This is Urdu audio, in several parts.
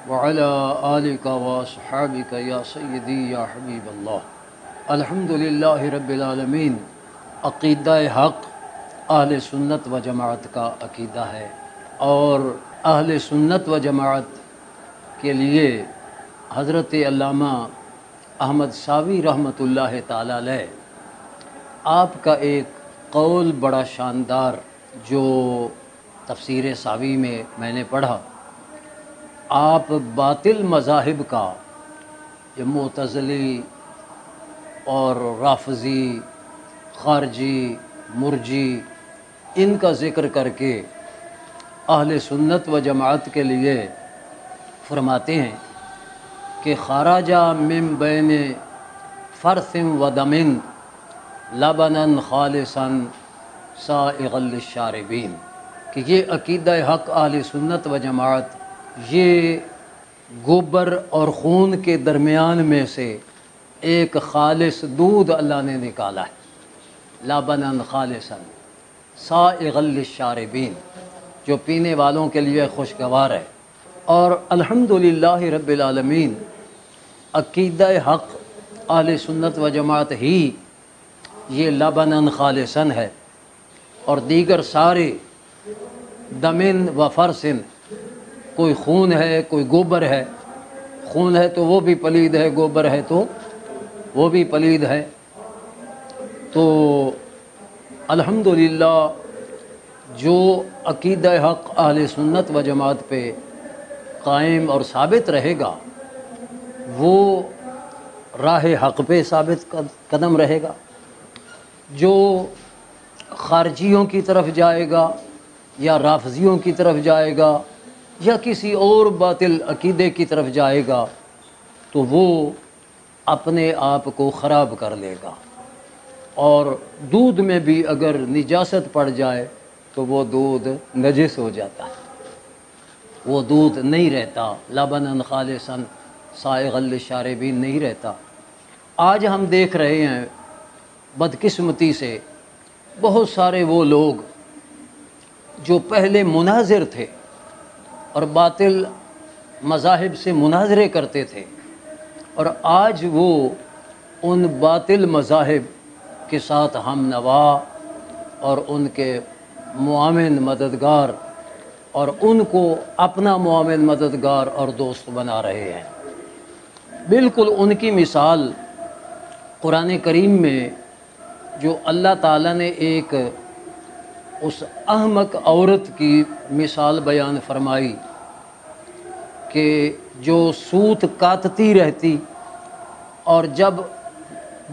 وعلى آلك وأصحابك يا سيدي یا حبیب اللہ۔ الحمدللہ رب العالمین۔ عقیدہ حق اہل سنت و جماعت کا عقیدہ ہے، اور اہل سنت و جماعت کے لیے حضرت علامہ احمد ساوی رحمۃ اللہ تعالی علیہ آپ کا ایک قول بڑا شاندار جو تفسیر ساوی میں نے پڑھا، آپ باطل مذاہب کا، یہ معتزلی اور رافضی، خارجی، مرجی، ان کا ذکر کر کے اہل سنت و جماعت کے لیے فرماتے ہیں کہ خارجہ من بین فرث و دمن لبنا خالصا سائغا للشاربین، کہ یہ عقیدہ حق اہل سنت و جماعت یہ گوبر اور خون کے درمیان میں سے ایک خالص دودھ اللہ نے نکالا ہے، لبنا خالصا سائغا للشاربین، جو پینے والوں کے لیے خوشگوار ہے۔ اور الحمدللہ رب العالمین، عقیدہ حق اہل سنت و جماعت ہی یہ لبنا خالصا ہے، اور دیگر سارے دمن و فرسن، کوئی خون ہے کوئی گوبر ہے، خون ہے تو وہ بھی پلید ہے، گوبر ہے تو وہ بھی پلید ہے۔ تو الحمدللہ جو عقیدہ حق اہل سنت و جماعت پہ قائم اور ثابت رہے گا وہ راہ حق پہ ثابت قدم رہے گا۔ جو خارجیوں کی طرف جائے گا یا رافضیوں کی طرف جائے گا یا کسی اور باطل عقیدے کی طرف جائے گا تو وہ اپنے آپ کو خراب کر لے گا، اور دودھ میں بھی اگر نجاست پڑ جائے تو وہ دودھ نجس ہو جاتا ہے، وہ دودھ نہیں رہتا، لبنا خالصا سائغا للشاربین نہیں رہتا۔ آج ہم دیکھ رہے ہیں بدقسمتی سے بہت سارے وہ لوگ جو پہلے مناظر تھے اور باطل مذاہب سے مناظرے کرتے تھے، اور آج وہ ان باطل مذاہب کے ساتھ ہم نوا اور ان کے معاون مددگار اور ان کو اپنا معاون مددگار اور دوست بنا رہے ہیں۔ بالکل ان کی مثال قرآن کریم میں جو اللہ تعالیٰ نے ایک اس احمق عورت کی مثال بیان فرمائی کہ جو سوت کاٹتی رہتی اور جب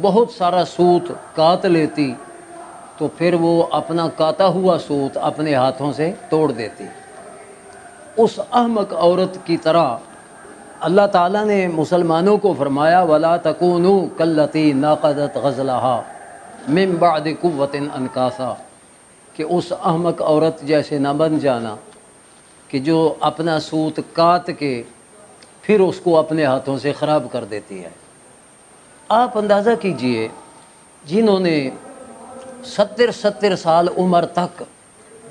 بہت سارا سوت کاٹ لیتی تو پھر وہ اپنا کاٹا ہوا سوت اپنے ہاتھوں سے توڑ دیتی۔ اس احمق عورت کی طرح اللہ تعالیٰ نے مسلمانوں کو فرمایا وَلَا تَكُونُوا كَالَّتِي نَقَضَتْ غَزْلَهَا مِن بَعْدِ قُوَّةٍ أَنْكَاثًا، کہ اس احمق عورت جیسے نہ بن جانا کہ جو اپنا سوت کاٹ کے پھر اس کو اپنے ہاتھوں سے خراب کر دیتی ہے۔ آپ اندازہ کیجئے جنہوں نے 70 سال عمر تک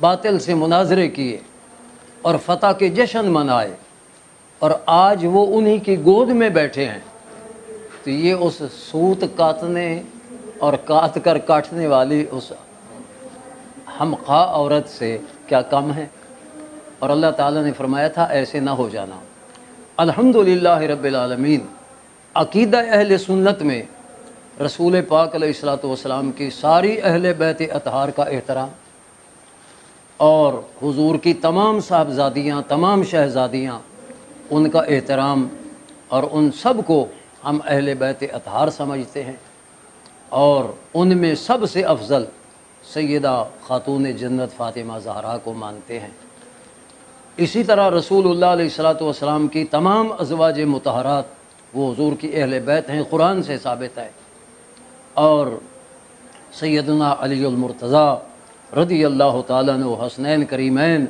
باطل سے مناظرے کیے اور فتح کے جشن منائے، اور آج وہ انہی کی گود میں بیٹھے ہیں، تو یہ اس سوت کاٹنے اور کاٹ کر کاٹنے والی اس ہمخواہ عورت سے کیا کم ہے؟ اور اللہ تعالیٰ نے فرمایا تھا ایسے نہ ہو جانا۔ الحمدللہ رب العالمین، عقیدہ اہل سنت میں رسول پاک علیہ الصلوۃ والسلام کی ساری اہل بیت اطہار کا احترام، اور حضور کی تمام صاحبزادیاں، تمام شہزادیاں، ان کا احترام، اور ان سب کو ہم اہل بیت اطہار سمجھتے ہیں، اور ان میں سب سے افضل سیدہ خاتون جنت فاطمہ زہرا کو مانتے ہیں۔ اسی طرح رسول اللہ علیہ الصلوۃ والسلام کی تمام ازواج مطہرات وہ حضور کی اہل بیت ہیں، قرآن سے ثابت ہے۔ اور سیدنا علی المرتضیٰ رضی اللہ تعالیٰ عنہ، حسنین کریمین،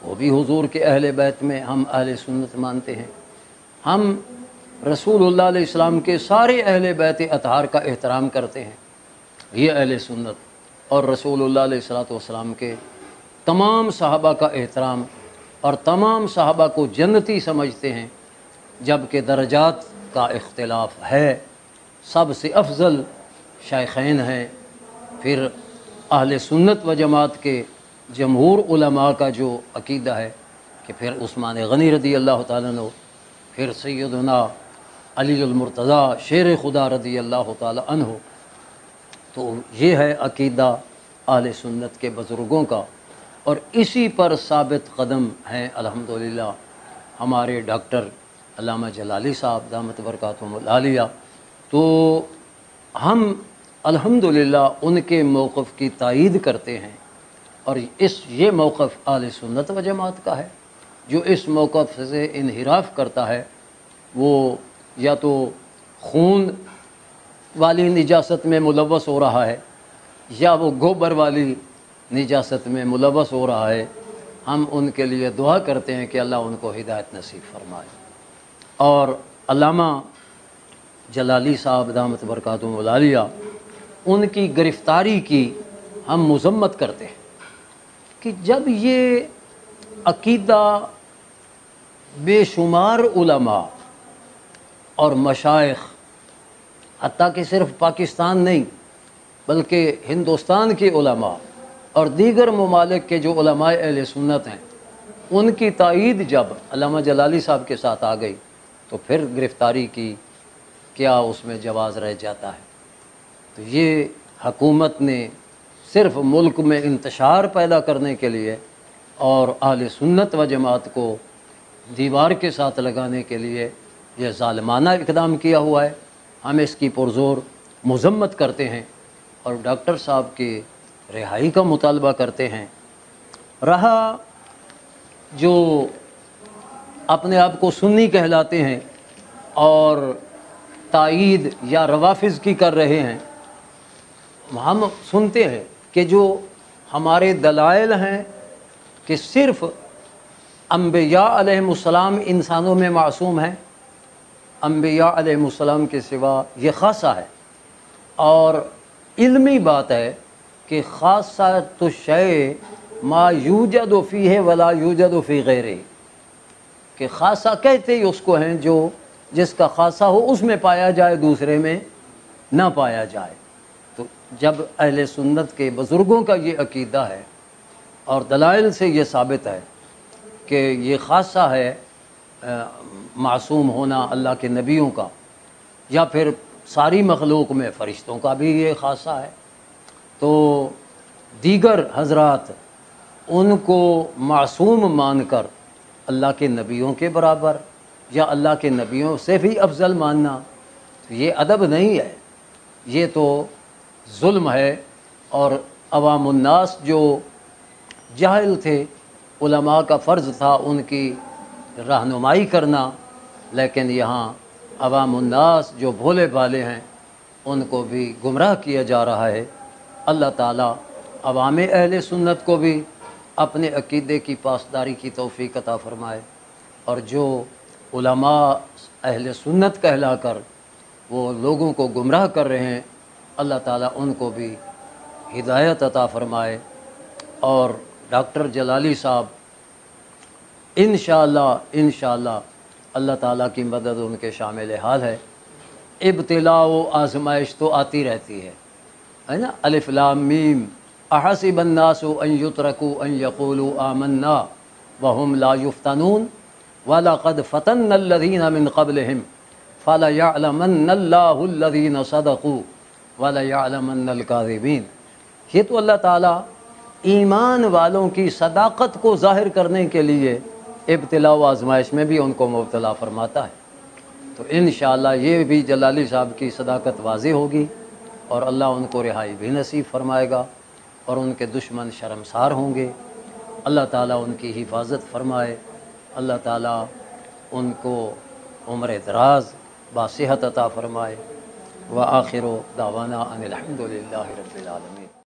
وہ بھی حضور کے اہل بیت میں ہم اہل سنت مانتے ہیں۔ ہم رسول اللہ علیہ السلام کے سارے اہل بیت اطہار کا احترام کرتے ہیں، یہ اہل سنت، اور رسول اللہ علیہ الصلوۃ والسلام کے تمام صحابہ کا احترام اور تمام صحابہ کو جنتی سمجھتے ہیں، جبکہ درجات کا اختلاف ہے۔ سب سے افضل شیخین ہیں۔ پھر اہل سنت و جماعت کے جمہور علماء کا جو عقیدہ ہے کہ پھر عثمان غنی رضی اللہ تعالیٰ عنہ، پھر سیدنا علی المرتضیٰ شیر خدا رضی اللہ تعالیٰ عنہ، تو یہ ہے عقیدہ اہل سنت کے بزرگوں کا، اور اسی پر ثابت قدم ہیں الحمدللہ ہمارے ڈاکٹر علامہ جلالی صاحب دامت برکاتہم العالیہ۔ تو ہم الحمدللہ ان کے موقف کی تائید کرتے ہیں، اور یہ موقف اہل سنت و جماعت کا ہے۔ جو اس موقف سے انحراف کرتا ہے وہ یا تو خون والی نجاست میں ملوث ہو رہا ہے، یا وہ گوبر والی نجاست میں ملوث ہو رہا ہے۔ ہم ان کے لیے دعا کرتے ہیں کہ اللہ ان کو ہدایت نصیب فرمائے۔ اور علامہ جلالی صاحب دامت برکاتہم العالیہ، ان کی گرفتاری کی ہم مذمت کرتے ہیں کہ جب یہ عقیدہ بے شمار علماء اور مشائخ، حتیٰ کہ صرف پاکستان نہیں بلکہ ہندوستان کے علماء اور دیگر ممالک کے جو علماء اہل سنت ہیں، ان کی تائید جب علامہ جلالی صاحب کے ساتھ آ گئی تو پھر گرفتاری کی کیا اس میں جواز رہ جاتا ہے؟ تو یہ حکومت نے صرف ملک میں انتشار پیدا کرنے کے لیے اور اہل سنت و جماعت کو دیوار کے ساتھ لگانے کے لیے یہ ظالمانہ اقدام کیا ہوا ہے۔ ہم اس کی پرزور مذمت کرتے ہیں اور ڈاکٹر صاحب کی رہائی کا مطالبہ کرتے ہیں۔ رہا جو اپنے آپ کو سنی کہلاتے ہیں اور تائید یا روافظ کی کر رہے ہیں، ہم سنتے ہیں کہ جو ہمارے دلائل ہیں کہ صرف انبیاء علیہم السلام انسانوں میں معصوم ہیں، انبیاء علیہم السلام کے سوا یہ خاصہ ہے، اور علمی بات ہے کہ خاصۃ الشیء ما یوجد فیہ ولا یوجد فی غیرہ، کہ خاصہ کہتے ہی اس کو ہیں جو جس کا خاصہ ہو اس میں پایا جائے، دوسرے میں نہ پایا جائے۔ تو جب اہل سنت کے بزرگوں کا یہ عقیدہ ہے اور دلائل سے یہ ثابت ہے کہ یہ خاصہ ہے معصوم ہونا اللہ کے نبیوں کا، یا پھر ساری مخلوق میں فرشتوں کا بھی یہ خاصہ ہے، تو دیگر حضرات ان کو معصوم مان کر اللہ کے نبیوں کے برابر یا اللہ کے نبیوں سے بھی افضل ماننا، تو یہ ادب نہیں ہے، یہ تو ظلم ہے۔ اور عوام الناس جو جاہل تھے، علماء کا فرض تھا ان کی رہنمائی کرنا، لیکن یہاں عوام الناس جو بھولے بھالے ہیں ان کو بھی گمراہ کیا جا رہا ہے۔ اللہ تعالیٰ عوام اہل سنت کو بھی اپنے عقیدے کی پاسداری کی توفیق عطا فرمائے، اور جو علماء اہل سنت کہلا کر وہ لوگوں کو گمراہ کر رہے ہیں، اللہ تعالیٰ ان کو بھی ہدایت عطا فرمائے۔ اور ڈاکٹر جلالی صاحب انشاءاللہ اللہ تعالیٰ کی مدد ان کے شامل حال ہے۔ ابتلاء و آزمائش تو آتی رہتی ہے نا، الف لام میم، احسب الناس ان یترکوا ان یقولوا آمنا وهم لا یفتنون وَلَقَدْ فَتَنَّ الَّذِينَ مِنْ قَبْلِهِمْ فَلَيَعْلَمَنَّ اللَّهُ الَّذِينَ صَدَقُوا وَلَيَعْلَمَنَّ الْكَاذِبِينَ۔ یہ تو اللہ تعالیٰ ایمان والوں کی صداقت کو ظاہر کرنے کے لیے ابتلاء و آزمائش میں بھی ان کو مبتلا فرماتا ہے۔ تو انشاءاللہ یہ بھی جلالی صاحب کی صداقت واضح ہوگی، اور اللہ ان کو رہائی بھی نصیب فرمائے گا، اور ان کے دشمن شرمسار ہوں گے۔ اللہ تعالیٰ ان کی حفاظت فرمائے، اللہ تعالیٰ ان کو عمر دراز باصحت عطا فرمائے۔ وآخر دعوانا ان الحمد للہ رب العالمین۔